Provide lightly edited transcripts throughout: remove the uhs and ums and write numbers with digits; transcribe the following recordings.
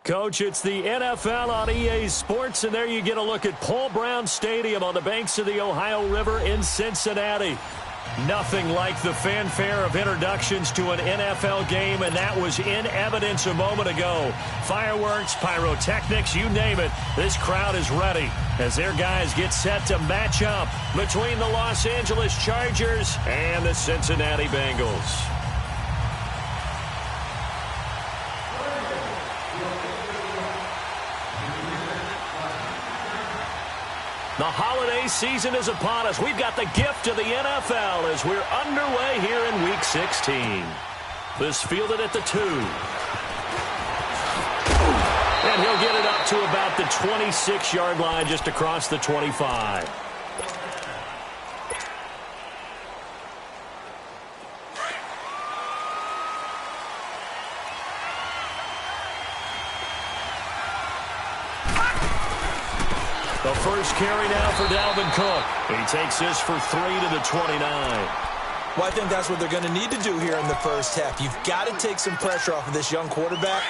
Coach, it's the NFL on EA Sports, and there you get a look at Paul Brown Stadium on the banks of the Ohio River in Cincinnati. Nothing like the fanfare of introductions to an NFL game, and that was in evidence a moment ago. Fireworks, pyrotechnics, you name it. This crowd is ready as their guys get set to match up between the Los Angeles Chargers and the Cincinnati Bengals. The holiday season is upon us. We've got the gift of the NFL as we're underway here in Week 16. This fielded at the 2. And he'll get it up to about the 26-yard line, just across the 25. The first carry now for Dalvin Cook. He takes this for 3 to the 29. Well, I think that's what they're going to need to do here in the first half. You've got to take some pressure off of this young quarterback,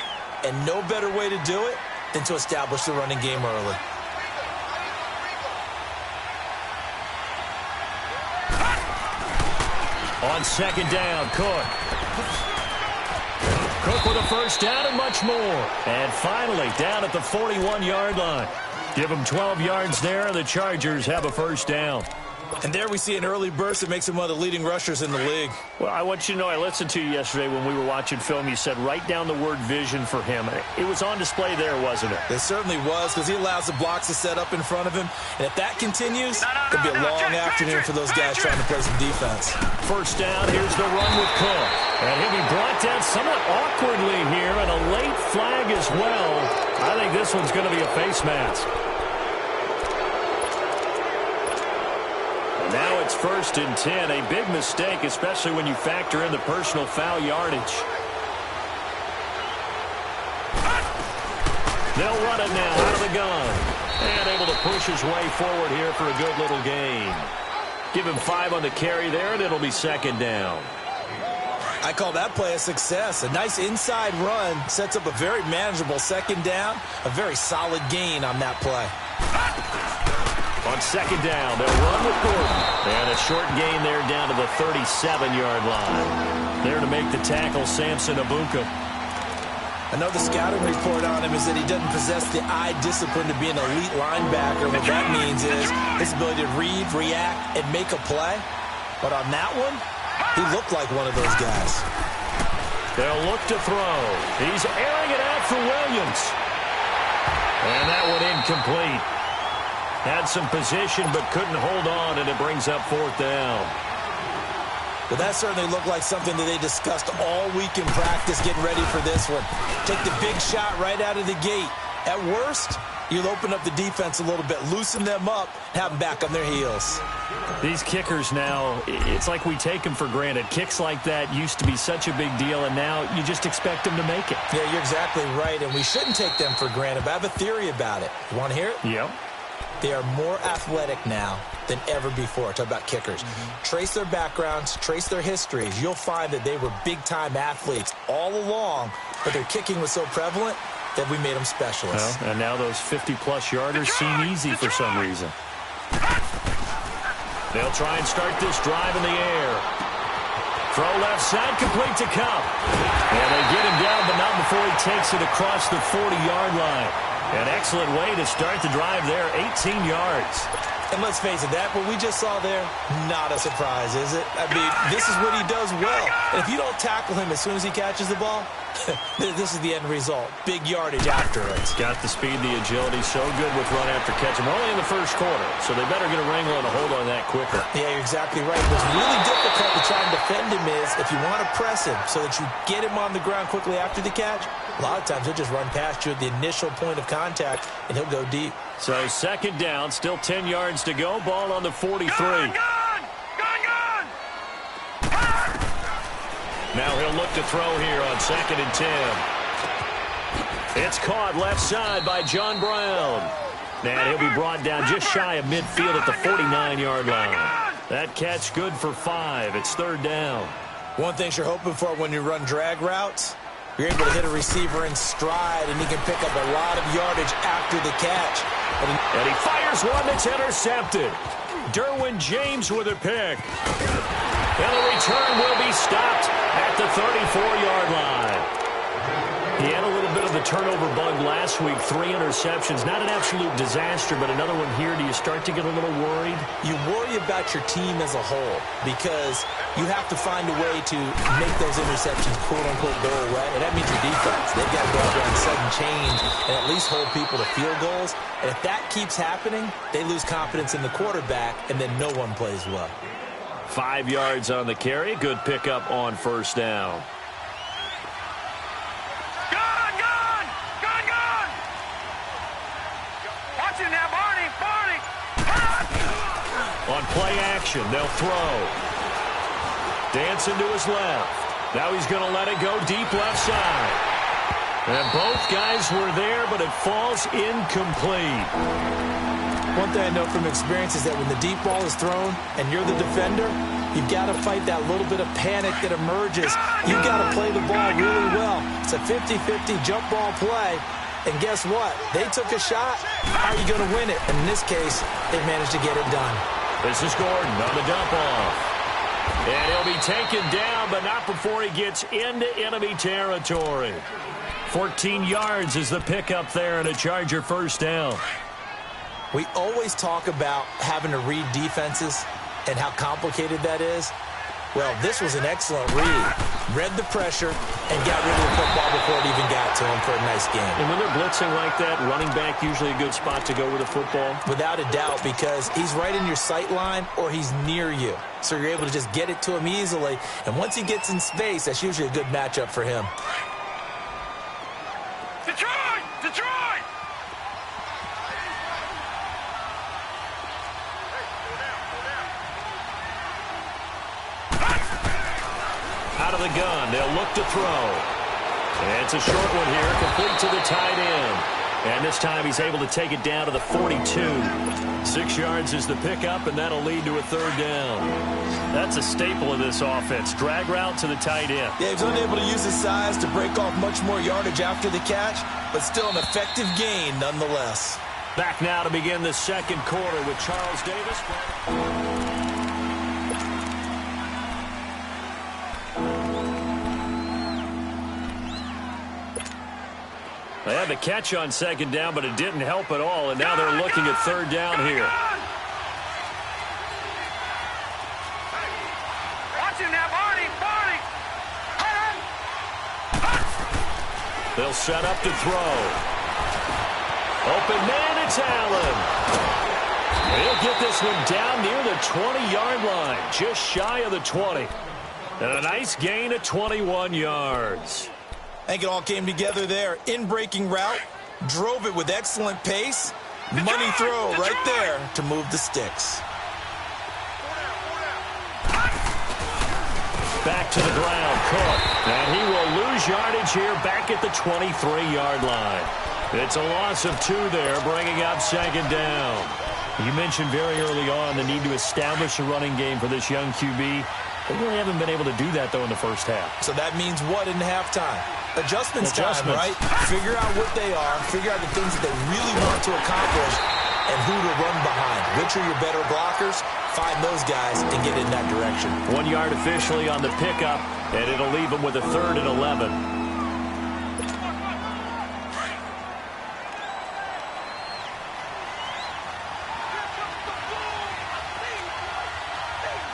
and no better way to do it than to establish the running game early. On second down, Cook. Cook with a first down and much more. And finally, down at the 41-yard line. Give them 12 yards there, and the Chargers have a first down. And there we see an early burst that makes him one of the leading rushers in the league. Well, I want you to know, I listened to you yesterday when we were watching film. You said write down the word vision for him. It was on display there, wasn't it? It certainly was, because he allows the blocks to set up in front of him. And if that continues, it'll be a long afternoon for those guys trying to play some defense. First down, here's the run with Cook. And he'll be brought down somewhat awkwardly here, and a late flag as well. I think this one's going to be a face mask. Now it's 1st and 10, a big mistake, especially when you factor in the personal foul yardage. They'll run it now out of the gun. And able to push his way forward here for a good little gain. Give him 5 on the carry there, and it'll be second down. I call that play a success. A nice inside run sets up a very manageable second down. A very solid gain on that play. On second down, they'll run with Gordon. And a short gain there down to the 37-yard line. There to make the tackle, Samson Abuka. Another scouting report on him is that he doesn't possess the eye discipline to be an elite linebacker. What that means is his ability to read, react, and make a play. But on that one, he looked like one of those guys. They'll look to throw. He's airing it out for Williams. And that one incomplete. Had some position but couldn't hold on, and it brings up 4th down. Well, that certainly looked like something that they discussed all week in practice getting ready for this one. Take the big shot right out of the gate. At worst, you'll open up the defense a little bit, loosen them up, have them back on their heels. These kickers now, it's like we take them for granted. Kicks like that used to be such a big deal, and now you just expect them to make it. Yeah, you're exactly right, and we shouldn't take them for granted, but I have a theory about it. You want to hear it? Yep. They are more athletic now than ever before. Talk about kickers. Trace their backgrounds, trace their histories. You'll find that they were big-time athletes all along, but their kicking was so prevalent that we made them specialists. Well, and now those 50-plus yarders seem easy for some reason. They'll try and start this drive in the air. Throw left side, complete to Cup. And they get him down, but not before he takes it across the 40-yard line. An excellent way to start the drive there, 18 yards. And let's face it, that what we just saw there, not a surprise, is it? I mean, this is what he does well. And if you don't tackle him as soon as he catches the ball, this is the end result. Big yardage afterwards. Got the speed, the agility, so good with run after catch. We're only in the first quarter, so they better get a wrangle and a hold on that quicker. Yeah, you're exactly right. What's really difficult to try and defend him is if you want to press him so that you get him on the ground quickly after the catch, a lot of times he'll just run past you at the initial point of contact, and he'll go deep. So second down, still 10 yards to go. Ball on the 43. Gone! Now he'll look to throw here on 2nd and 10. It's caught left side by John Brown. And he'll be brought down just shy of midfield at the 49-yard line. That catch good for 5. It's 3rd down. One thing you're hoping for when you run drag routes You're able to hit a receiver in stride, and he can pick up a lot of yardage after the catch. And he fires one that's intercepted. Derwin James with a pick. And the return will be stopped at the 34-yard line. He had a little bit of the turnover bug last week, 3 interceptions. Not an absolute disaster, but another one here. Do you start to get a little worried? You worry about your team as a whole because you have to find a way to make those interceptions, quote-unquote, go away. And that means your defense. They've got to go out there and sudden change and at least hold people to field goals. And if that keeps happening, they lose confidence in the quarterback, and then no one plays well. 5 yards on the carry. Good pickup on first down. On play action, they'll throw. Dancing to his left. Now he's going to let it go deep left side. And both guys were there, but it falls incomplete. One thing I know from experience is that when the deep ball is thrown and you're the defender, you've got to fight that little bit of panic that emerges. You've got to play the ball really well. It's a 50-50 jump ball play. And guess what? They took a shot. How are you going to win it? And in this case, they managed to get it done. This is Gordon on the dump off. And he'll be taken down, but not before he gets into enemy territory. 14 yards is the pickup there and a Charger first down. We always talk about having to read defenses and how complicated that is. Well, this was an excellent read. Read the pressure and got rid of the football before it even got to him for a nice game. And when they're blitzing like that, running back usually a good spot to go with the football? Without a doubt, because he's right in your sight line or he's near you. So you're able to just get it to him easily. And once he gets in space, that's usually a good matchup for him. Detroit! Detroit! Out of the gun, they'll look to throw. And it's a short one here, complete to the tight end. And this time he's able to take it down to the 42. 6 yards is the pickup, and that'll lead to a third down. That's a staple of this offense. Drag route to the tight end. Yeah, he's unable to use his size to break off much more yardage after the catch, but still an effective gain nonetheless. Back now to begin the second quarter with Charles Davis. They had the catch on second down, but it didn't help at all, and now they're looking at third down here. Watch him now, Barney! They'll set up to throw. Open man, it's Allen. He'll get this one down near the 20-yard line, just shy of the 20. And a nice gain of 21 yards. I think it all came together there. In-breaking route, drove it with excellent pace. Money throw right there to move the sticks. Back to the ground, Cook. And he will lose yardage here back at the 23-yard line. It's a loss of 2 there, bringing up second down. You mentioned very early on the need to establish a running game for this young QB. They really haven't been able to do that, though, in the first half. So that means what in halftime? Adjustments time, right? Figure out what they are, figure out the things that they really want to accomplish, and who to run behind. Which are your better blockers? Find those guys and get in that direction. 1 yard officially on the pickup, and it'll leave them with a 3rd and 11.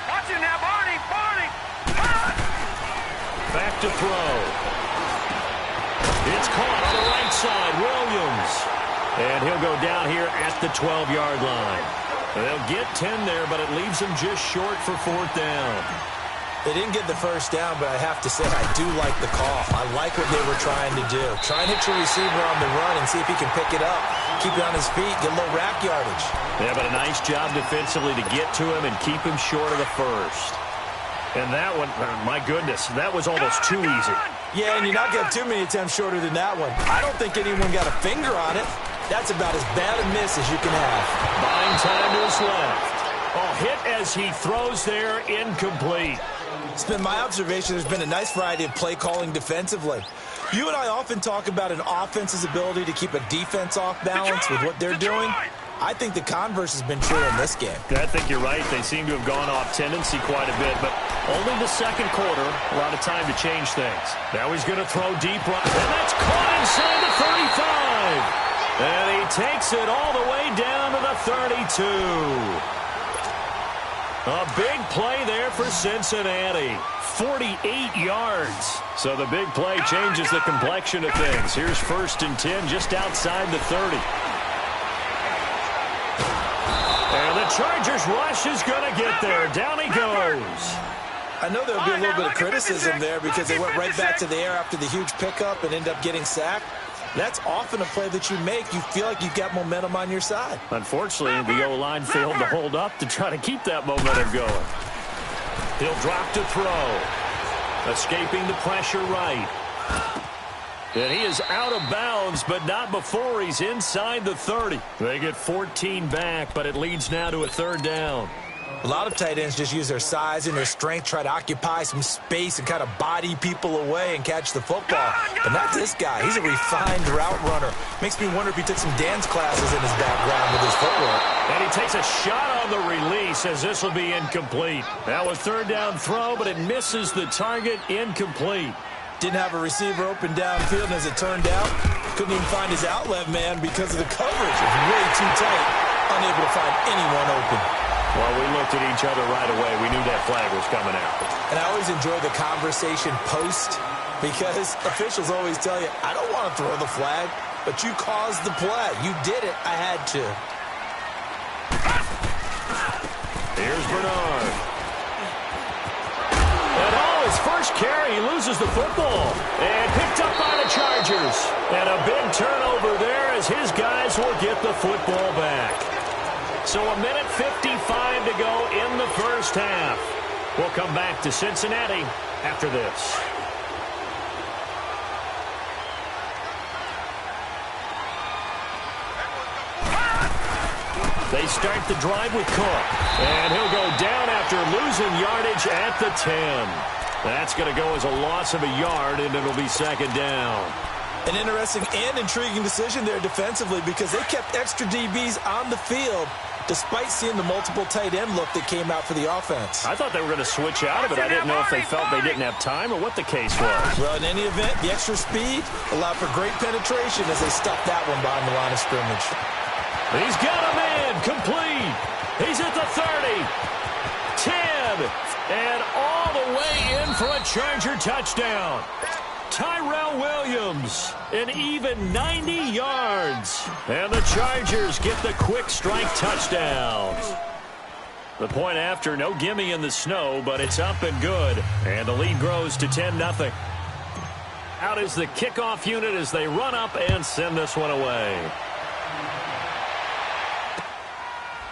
Watch him now, Barney! Back to throw. It's caught on the right side, Williams. And he'll go down here at the 12-yard line. They'll get 10 there, but it leaves them just short for 4th down. They didn't get the first down, but I have to say I do like the call. I like what they were trying to do. Try and hit your receiver on the run and see if he can pick it up. Keep it on his feet, get a little rack yardage. Yeah, but a nice job defensively to get to him and keep him short of the first. And that one, my goodness, that was almost too easy. Yeah, and you're not going to have too many attempts shorter than that one. I don't think anyone got a finger on it. That's about as bad a miss as you can have. Buying time to his left. Oh, hit as he throws there, incomplete. It's been my observation there's been a nice variety of play calling defensively. You and I often talk about an offense's ability to keep a defense off balance with what they're doing. I think the converse has been true in this game. I think you're right. They seem to have gone off tendency quite a bit, but only the second quarter, a lot of time to change things. Now he's going to throw deep right, and that's caught inside the 35. And he takes it all the way down to the 32. A big play there for Cincinnati. 48 yards. So the big play changes the complexion of things. Here's 1st and 10 just outside the 30. And the Chargers rush is going to get there. Down he goes. I know there'll be a little bit of criticism there because they went right back to the air after the huge pickup and end up getting sacked. That's often a play that you make. You feel like you've got momentum on your side. Unfortunately, the O-line failed to hold up to try to keep that momentum going. He'll drop to throw. Escaping the pressure right. And he is out of bounds, but not before he's inside the 30. They get 14 back, but it leads now to a 3rd down. A lot of tight ends just use their size and their strength, try to occupy some space and kind of body people away and catch the football. But not this guy. He's a refined route runner. Makes me wonder if he took some dance classes in his background with his footwork. And he takes a shot on the release as this will be incomplete. That was 3rd down throw, but it misses the target. Incomplete. Didn't have a receiver open downfield, and as it turned out, couldn't even find his outlet man because of the coverage. It was way too tight. Unable to find anyone open. Well, we looked at each other right away. We knew that flag was coming out. And I always enjoy the conversation post because officials always tell you, I don't want to throw the flag, but you caused the play. You did it. I had to. Here's Bernard. And his first carry, he loses the football. And picked up by the Chargers. And a big turnover there as his guys will get the football back. So a minute 55 to go in the first half. We'll come back to Cincinnati after this. They start the drive with Cook. And he'll go down after losing yardage at the 10. That's going to go as a loss of a yard, and it'll be 2nd down. An interesting and intriguing decision there defensively because they kept extra DBs on the field despite seeing the multiple tight end look that came out for the offense. I thought they were going to switch out of it. I didn't know if they felt they didn't have time or what the case was. Well, in any event, the extra speed allowed for great penetration as they stuffed that one behind the line of scrimmage. He's got a man complete. He's at the 30, 10, and all the way in for a Charger touchdown. Tyrell Williams, an even 90 yards. And the Chargers get the quick strike touchdown. The point after, no gimme in the snow, but it's up and good. And the lead grows to 10-0. Out is the kickoff unit as they run up and send this one away.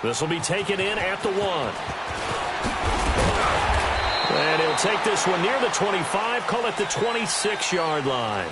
This will be taken in at the 1. And he'll take this one near the 25, call it the 26-yard line.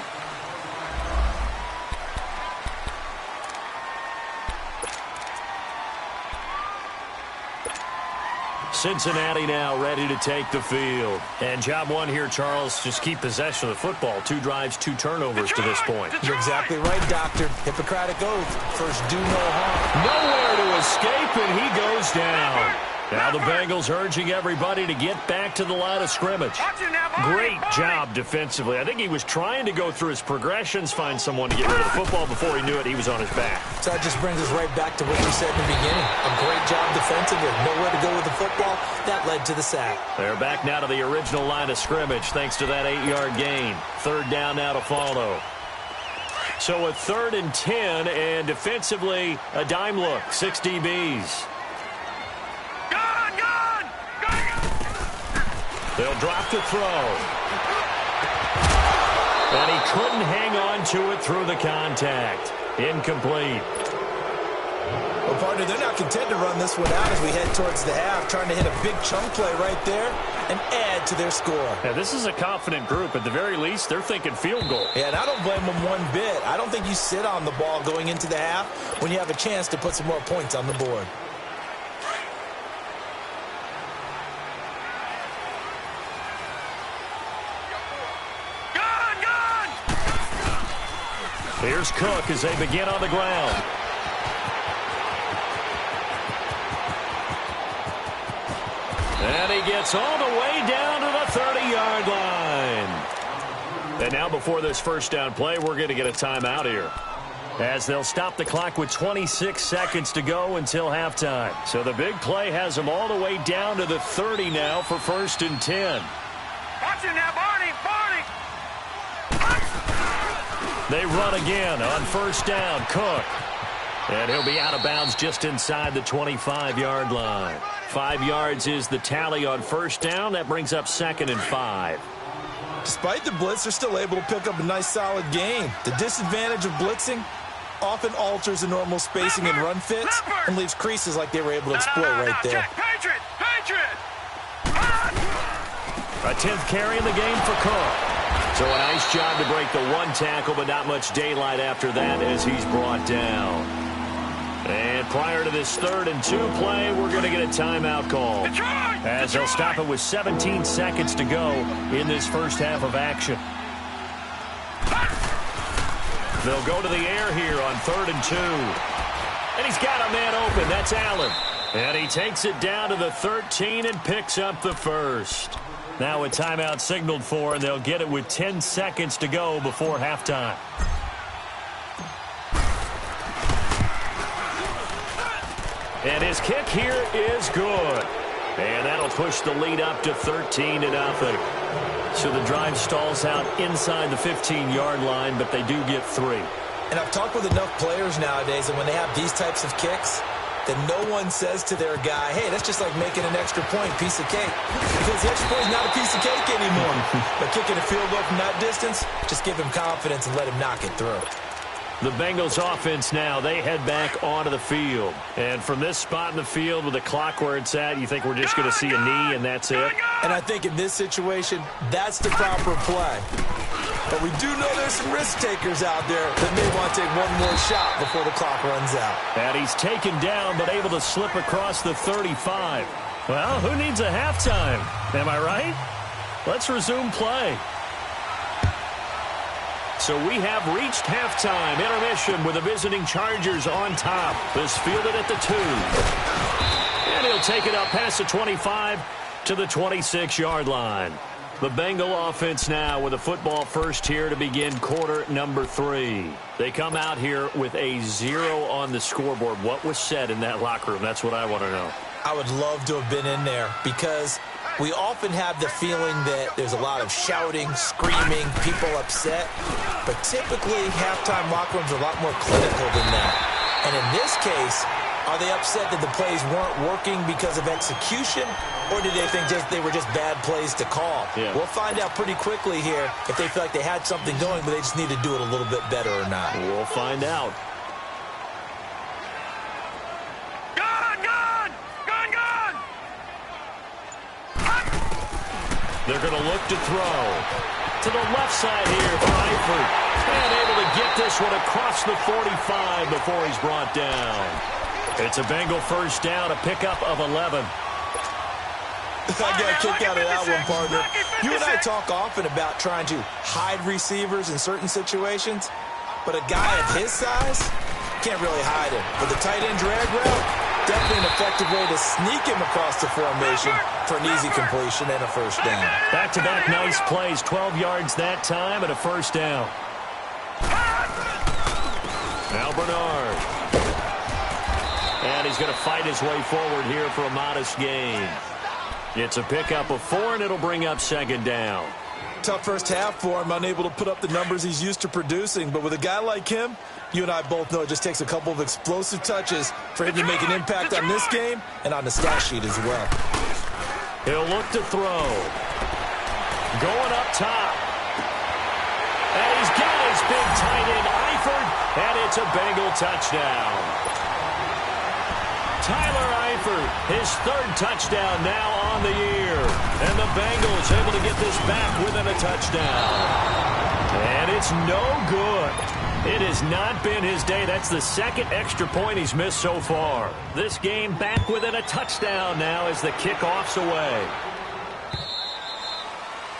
Cincinnati now ready to take the field. And job one here, Charles, just keep possession of the football. 2 drives, 2 turnovers to this point. You're exactly right, Doctor. Hippocratic oath. First, do no harm. Nowhere to escape, and he goes down. Now the Bengals urging everybody to get back to the line of scrimmage. Great job defensively. I think he was trying to go through his progressions, find someone to get rid of the football. Before he knew it, he was on his back. So that just brings us right back to what you said in the beginning. A great job defensively. Nowhere to go with the football. That led to the sack. They're back now to the original line of scrimmage thanks to that 8-yard gain. 3rd down now to follow. So a 3rd and 10, and defensively a dime look. 6 DBs. They'll drop to throw. And he couldn't hang on to it through the contact. Incomplete. Well, partner, they're not content to run this one out as we head towards the half, trying to hit a big chunk play right there and add to their score. Yeah, this is a confident group. At the very least, they're thinking field goal. Yeah, and I don't blame them one bit. I don't think you sit on the ball going into the half when you have a chance to put some more points on the board. Here's Cook as they begin on the ground. And he gets all the way down to the 30-yard line. And now before this first down play, we're going to get a timeout here, as they'll stop the clock with 26 seconds to go until halftime. So the big play has them all the way down to the 30 now for 1st and 10. Watch him now, Barney! Barney! They run again on 1st down. Cook. And he'll be out of bounds just inside the 25-yard line. 5 yards is the tally on 1st down. That brings up 2nd and 5. Despite the blitz, they're still able to pick up a nice, solid gain. The disadvantage of blitzing often alters the normal spacing and run fits and leaves creases like they were able to exploit right there. Patriot! A 10th carry in the game for Cook. So a nice job to break the one tackle, but not much daylight after that as he's brought down. And prior to this 3rd and 2 play, we're going to get a timeout call, as they'll stop it with 17 seconds to go in this first half of action. They'll go to the air here on 3rd and 2. And he's got a man open. That's Allen. And he takes it down to the 13 and picks up the first. Now a timeout signaled for, and they'll get it with 10 seconds to go before halftime. And his kick here is good. And that'll push the lead up to 13-0. So the drive stalls out inside the 15-yard line, but they do get 3. And I've talked with enough players nowadays, and when they have these types of kicks, then no one says to their guy, hey, that's just like making an extra point, piece of cake. Because the extra point is not a piece of cake anymore. But kicking a field goal from that distance, just give him confidence and let him knock it through. The Bengals offense now, they head back onto the field. And from this spot in the field with the clock where it's at, you think we're just going to see a knee and that's it? And I think in this situation, that's the proper play. But we do know there's some risk takers out there that may want to take one more shot before the clock runs out. And he's taken down but able to slip across the 35. Well, who needs a halftime? Am I right? Let's resume play. So we have reached halftime. Intermission with the visiting Chargers on top. This fielded at the 2. And he'll take it up past the 25 to the 26-yard line. The Bengal offense now with a football first here to begin quarter number 3. They come out here with a 0 on the scoreboard. What was said in that locker room? That's what I want to know. I would love to have been in there because we often have the feeling that there's a lot of shouting, screaming, people upset. But typically, halftime locker rooms are a lot more clinical than that. And in this case, are they upset that the plays weren't working because of execution? Or did they think they were just bad plays to call? Yeah. We'll find out pretty quickly here if they feel like they had something going, but they just need to do it a little bit better or not. We'll find out. They're going to look to throw to the left side here for Eifert. And able to get this one across the 45 before he's brought down. It's a Bengal first down, a pickup of 11. I got a kick out of that one, partner. You and I talk often about trying to hide receivers in certain situations, but a guy of his size can't really hide him. But the tight end drag route, definitely an effective way to sneak him across the formation for an easy completion and a first down. Back-to-back nice plays, 12 yards that time and a first down. Now Bernard. And he's going to fight his way forward here for a modest gain. It's a pickup of 4, and it'll bring up 2nd down. Tough first half for him, unable to put up the numbers he's used to producing. But with a guy like him, you and I both know it just takes a couple of explosive touches for him to make an impact on this game and on the stat sheet as well. He'll look to throw. Going up top. And he's got his big tight end, Eifert, and it's a Bengal touchdown. Tyler Eifert, his 3rd touchdown now on the year. And the Bengals able to get this back within a touchdown. And it's no good. It has not been his day. That's the 2nd extra point he's missed so far. This game back within a touchdown now as the kickoff's away.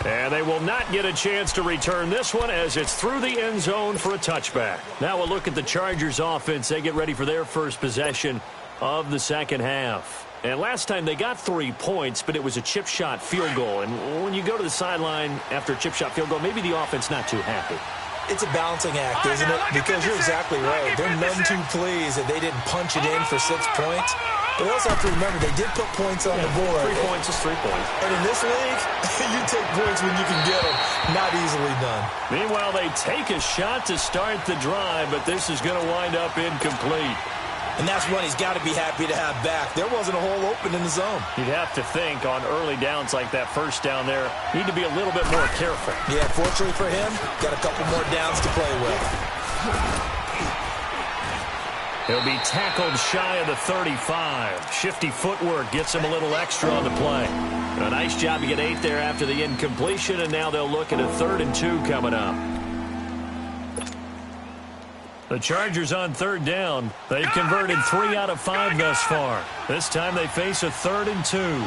And they will not get a chance to return this one as it's through the end zone for a touchback. Now we'll look at the Chargers offense. They get ready for their first possession of the second half. And last time they got 3 points, but it was a chip shot field goal. And when you go to the sideline after a chip shot field goal, maybe the offense not too happy. It's a balancing act, isn't it? Because you're exactly right. They're none too pleased that they didn't punch it in for 6 points. But they also have to remember they did put points on the board. 3 points is 3 points. And in this league, you take points when you can get them. Not easily done. Meanwhile, they take a shot to start the drive, but this is going to wind up incomplete. And that's one he's got to be happy to have back. There wasn't a hole open in the zone. You'd have to think on early downs like that first down there, need to be a little bit more careful. Yeah, fortunately for him, got a couple more downs to play with. He'll be tackled shy of the 35. Shifty footwork gets him a little extra on the play. A nice job to get 8 there after the incompletion, and now they'll look at a 3rd and 2 coming up. The Chargers on 3rd down. They've converted 3 out of 5 thus far. This time they face a 3rd and 2. Hurry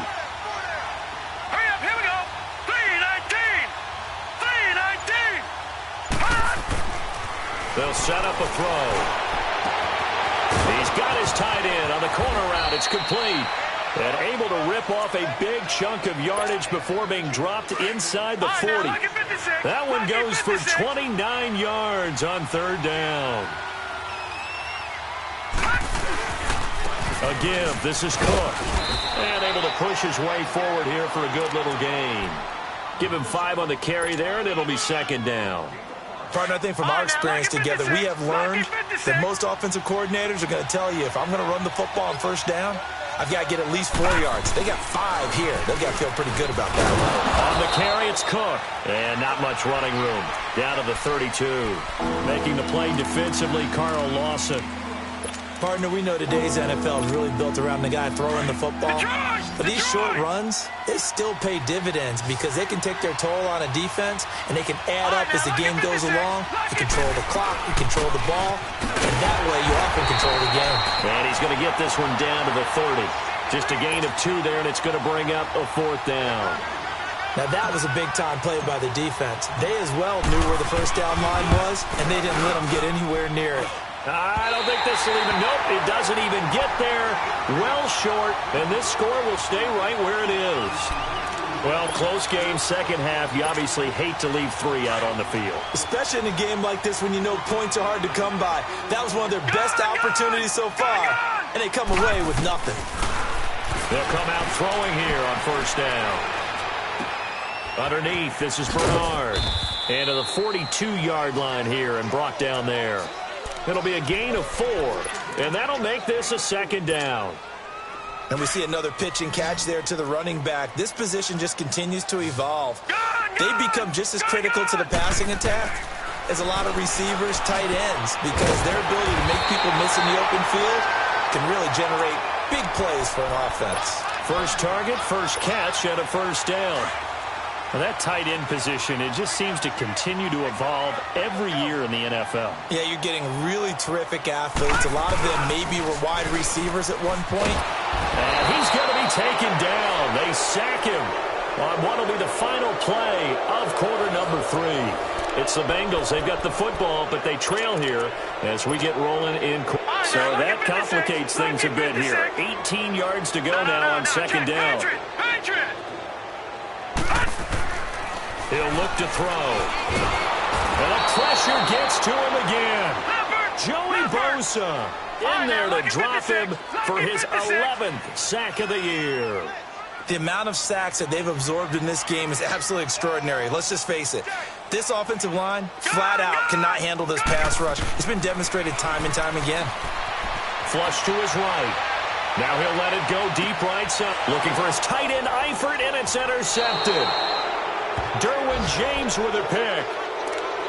up, here we go. 3-19. 3-19. They'll set up a throw. He's got his tight end on the corner route. It's complete. And able to rip off a big chunk of yardage before being dropped inside the 40. That one goes for 29 yards on 3rd down. A give. This is Cook. And able to push his way forward here for a good little gain. Give him 5 on the carry there, and it'll be 2nd down. Partner, I think from our experience together, we have learned that most offensive coordinators are going to tell you, if I'm going to run the football on 1st down, I've got to get at least 4 yards. They got 5 here. They've got to feel pretty good about that. On the carry, it's Cook. And not much running room. Down to the 32. Making the play defensively, Carl Lawson. Partner, we know today's NFL is really built around the guy throwing the football. But these short runs, they still pay dividends because they can take their toll on a defense, and they can add up as the game goes along. You control the clock, you control the ball, and that way you often control the game. And he's going to get this one down to the 30. Just a gain of 2 there, and it's going to bring up a 4th down. Now that was a big-time play by the defense. They as well knew where the 1st down line was, and they didn't let them get anywhere near it. I don't think this will even, nope, it doesn't even get there. Well short, and this score will stay right where it is. Well, close game, second half. You obviously hate to leave 3 out on the field. Especially in a game like this when you know points are hard to come by. That was one of their best opportunities so far, and they come away with nothing. They'll come out throwing here on 1st down. Underneath, this is Bernard. And to the 42-yard line here and brought down there. It'll be a gain of 4, and that'll make this a 2nd down. And we see another pitch and catch there to the running back. This position just continues to evolve. They become just as critical to the passing attack as a lot of receivers, tight ends, because their ability to make people miss in the open field can really generate big plays for an offense. First target, first catch, and a 1st down. Well, that tight end position, it just seems to continue to evolve every year in the NFL. Yeah, you're getting really terrific athletes. A lot of them maybe were wide receivers at one point. And he's going to be taken down. They sack him on what will be the final play of quarter number 3. It's the Bengals. They've got the football, but they trail here as we get rolling in. So that complicates things a bit here. 18 yards to go now on 2nd down. He'll look to throw. And the pressure gets to him again. Joey Bosa in there to drop him for his 11th sack of the year. The amount of sacks that they've absorbed in this game is absolutely extraordinary. Let's just face it. This offensive line, flat out, cannot handle this pass rush. It's been demonstrated time and time again. Flush to his right. Now he'll let it go deep right side. Looking for his tight end, Eifert, and it's intercepted. Derwin James with a pick.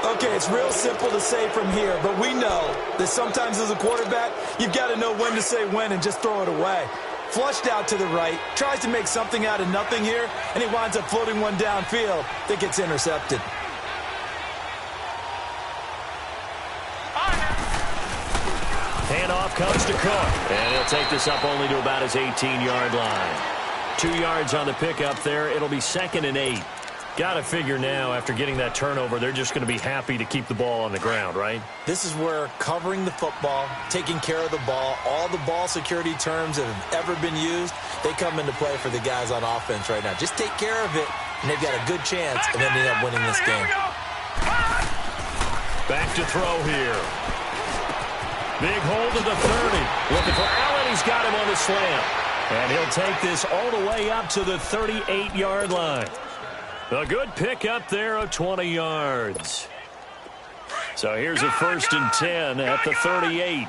Okay, it's real simple to say from here, but we know that sometimes as a quarterback, you've got to know when to say when and just throw it away. Flushed out to the right, tries to make something out of nothing here, and he winds up floating one downfield that gets intercepted. Handoff comes to Cook, and he'll take this up only to about his 18-yard line. 2 yards on the pickup there. It'll be 2nd and 8. Got to figure now, after getting that turnover, they're just going to be happy to keep the ball on the ground, right? This is where covering the football, taking care of the ball, all the ball security terms that have ever been used, they come into play for the guys on offense right now. Just take care of it, and they've got a good chance of ending up winning this game. Back to throw here. Big hold to the 30. Looking for Allen. He's got him on the slam. And he'll take this all the way up to the 38-yard line. A good pick up there of 20 yards. So here's a 1st and 10 at the 38.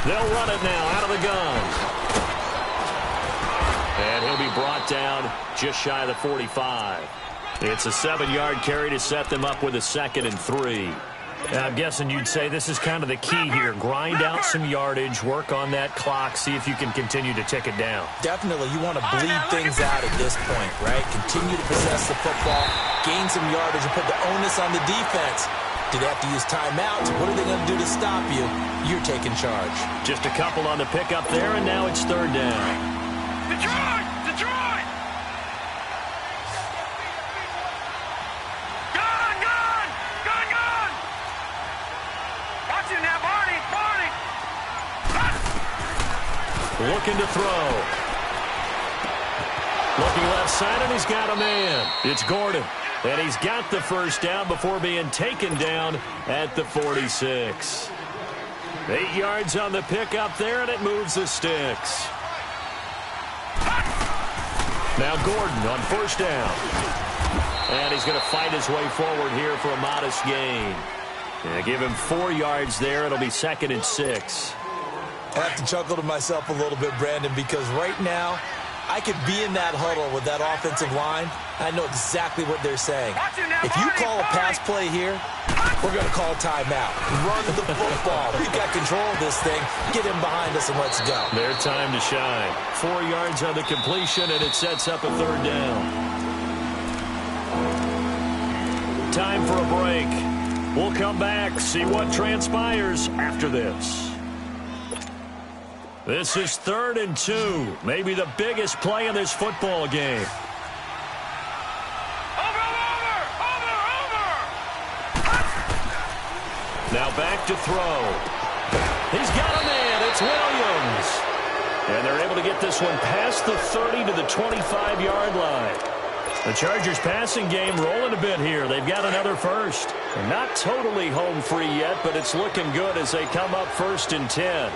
They'll run it now out of the gun. And he'll be brought down just shy of the 45. It's a 7-yard carry to set them up with a 2nd and 3. I'm guessing you'd say this is kind of the key here. Grind out some yardage, work on that clock, see if you can continue to tick it down. Definitely. You want to bleed things out at this point, right? Continue to possess the football, gain some yardage, and put the onus on the defense. Do they have to use timeouts? What are they going to do to stop you? You're taking charge. Just a couple on the pickup there, and now it's 3rd down. Detroit! Detroit! Gun! Gun! Gun! Gun! Watch it now, Barney! Barney! Looking to throw. Looking left side, and he's got a man. It's Gordon. And he's got the 1st down before being taken down at the 46. 8 yards on the pickup there, and it moves the sticks. Now Gordon on 1st down. And he's going to fight his way forward here for a modest gain. And give him 4 yards there. It'll be 2nd and 6. I have to chuckle to myself a little bit, Brandon, because right now I could be in that huddle with that offensive line. I know exactly what they're saying. If you call a pass play here, we're going to call a timeout. Run the football. We've got control of this thing. Get him behind us and let's go. Their time to shine. 4 yards on the completion, and it sets up a 3rd down. Time for a break. We'll come back, see what transpires after this. This is 3rd and 2. Maybe the biggest play in this football game. Now back to throw. He's got a man. It's Williams. And they're able to get this one past the 30 to the 25-yard line. The Chargers passing game rolling a bit here. They've got another 1st. And not totally home free yet, but it's looking good as they come up 1st and 10.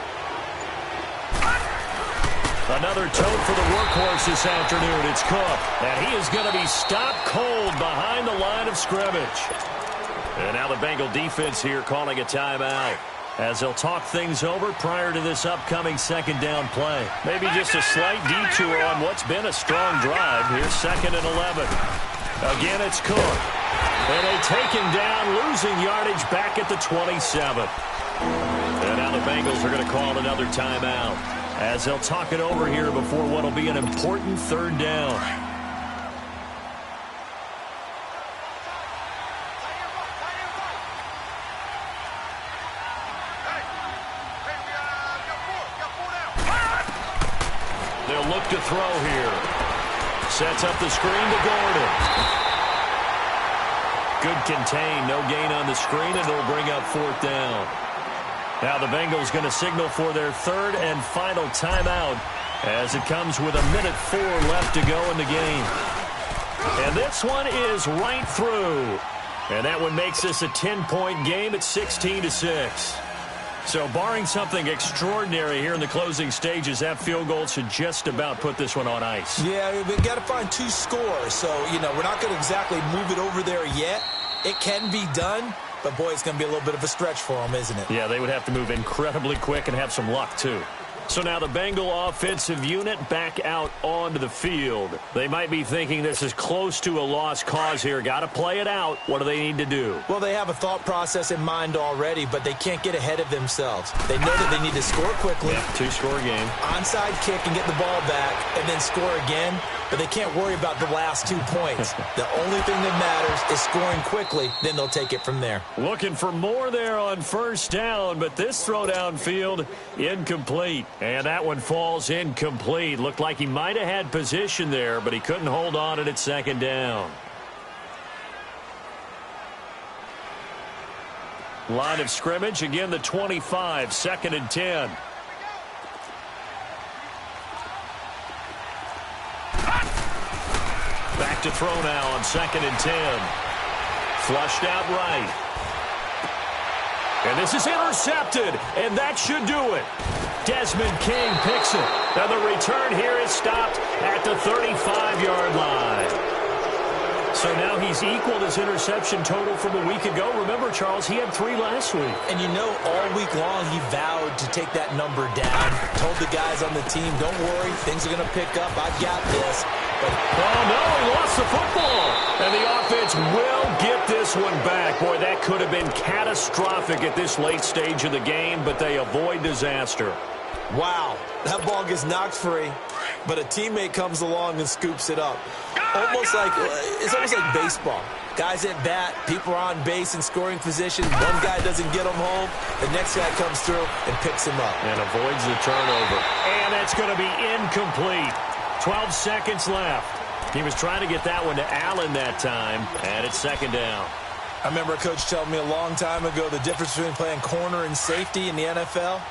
Another tote for the workhorse this afternoon. It's Cook. And he is going to be stopped cold behind the line of scrimmage. And now the Bengal defense here calling a timeout as they'll talk things over prior to this upcoming 2nd down play. Maybe just a slight detour on what's been a strong drive. Here's 2nd and 11. Again, it's Cook. And they take him down, losing yardage back at the 27. And now the Bengals are going to call another timeout as they'll talk it over here before what will be an important 3rd down. They'll look to throw here. Sets up the screen to Gordon. Good contain, no gain on the screen, and it'll bring up 4th down. Now the Bengals going to signal for their 3rd and final timeout as it comes with 1:04 left to go in the game. And this one is right through. And that one makes this a 10-point game at 16-6. So barring something extraordinary here in the closing stages, that field goal should just about put this one on ice. Yeah, we've got to find 2 scores. So, you know, we're not going to exactly move it over there yet. It can be done. But, boy, it's going to be a little bit of a stretch for them, isn't it? Yeah, they would have to move incredibly quick and have some luck, too. So now the Bengal offensive unit back out onto the field. They might be thinking this is close to a lost cause here. Got to play it out. What do they need to do? Well, they have a thought process in mind already, but they can't get ahead of themselves. They know that they need to score quickly. Yeah, 2-score game. Onside kick and get the ball back, and then score again, but they can't worry about the last 2 points. The only thing that matters is scoring quickly, then they'll take it from there. Looking for more there on first down, but this throw downfield, incomplete. And that one falls incomplete. Looked like he might have had position there, but he couldn't hold on at second down. Line of scrimmage, again the 25, 2nd and 10. Back to throw now on 2nd and 10. Flushed out right. And this is intercepted, and that should do it. Desmond King picks it. And the return here is stopped at the 35-yard line. So now he's equaled his interception total from a week ago. Remember, Charles, he had 3 last week. And you know, all week long he vowed to take that number down. Told the guys on the team, don't worry, things are going to pick up. I've got this. But oh, no, he lost the football. And the offense will get this one back. Boy, that could have been catastrophic at this late stage of the game, but they avoid disaster. Wow, that ball gets knocked free, but a teammate comes along and scoops it up. It's almost like baseball. Guys at bat, people are on base in scoring position. One guy doesn't get them home. The next guy comes through and picks him up. And avoids the turnover. And that's going to be incomplete. 12 seconds left. He was trying to get that one to Allen that time, and it's 2nd down. I remember a coach telling me a long time ago the difference between playing corner and safety in the NFL.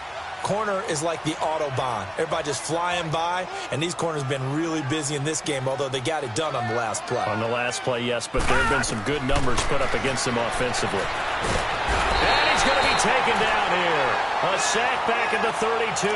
Corner is like the Autobahn. Everybody just flying by, and these corners have been really busy in this game, although they got it done on the last play. On the last play, yes, but there have been some good numbers put up against him offensively. And he's going to be taken down here. A sack back at the 32.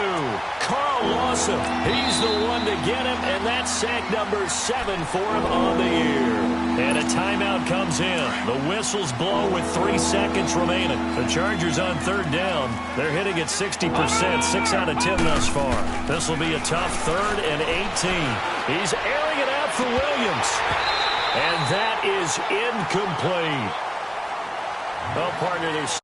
Carl Lawson, he's the one to get him, and that's sack number 7 for him on the year. And a timeout comes in. The whistles blow with 3 seconds remaining. The Chargers on 3rd down. They're hitting at 60%, 6 out of 10 thus far. This will be a tough 3rd and 18. He's airing it out for Williams. And that is incomplete. Well, partner, there's